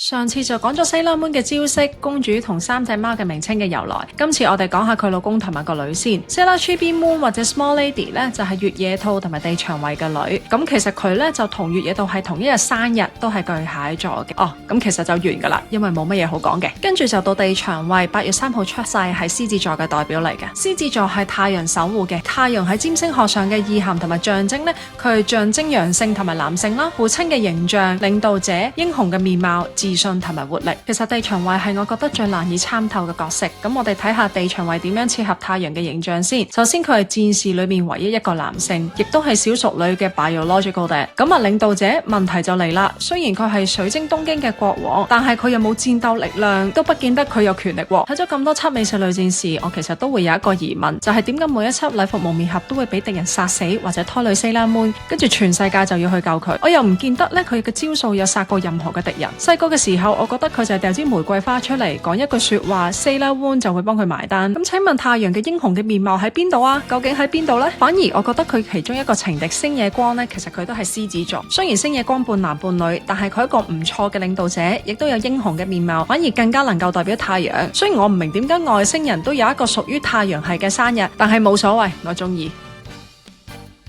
上次就講咗 Sailor Moon 嘅招式、公主同三隻貓嘅名稱嘅由來，今次我哋講下佢老公同埋個女先。Sailor Chibi Moon 或者 Small Lady 咧就係月野兔同埋地長惠嘅女，咁其實佢咧就同月野兔係同一日生日，都係巨蟹座嘅。哦，咁其實就完噶啦，因為冇乜嘢好講嘅。跟住就到地長惠8月3號出世，係獅子座嘅代表嚟嘅。獅子座係太陽守護嘅，太陽喺占星學上嘅意涵同埋象徵咧，佢係象徵陽性同埋男性啦，父親嘅形象、領導者、英雄嘅面貌、自信同埋活力。其實地長惠係我覺得最難以參透嘅角色。咁我哋睇下地長惠點樣切合太陽嘅形象先。首先佢係戰士裏面唯一一個男性，亦都係小淑女嘅 biological dad。咁啊，領導者問題就嚟啦。雖然佢係水晶東京嘅國王，但係佢又冇戰鬥力量，都不見得佢有權力喎。睇咗咁多輯美少女戰士，我其實都會有一個疑問，就係點解每一輯禮服蒙面俠都會俾敵人殺死或者拖累 Sailor Moon， 跟住全世界就要去救佢。我又唔見得咧佢嘅招數有殺過任何嘅敵人。細個嘅時候，我覺得佢就係掉支玫瑰花出嚟，講一句說話 ，Sailor Moon 就會幫佢埋單。咁請問太陽嘅英雄嘅面貌喺邊度啊？究竟喺邊度呢？反而我覺得佢其中一個情敵星野光呢，其實佢都係獅子座。雖然星野光半男半女，但係佢一個唔錯嘅領導者，亦都有英雄嘅面貌，反而更加能夠代表太陽。雖然我唔明點解外星人都有一個屬於太陽系嘅生日，但係冇所謂，我中意。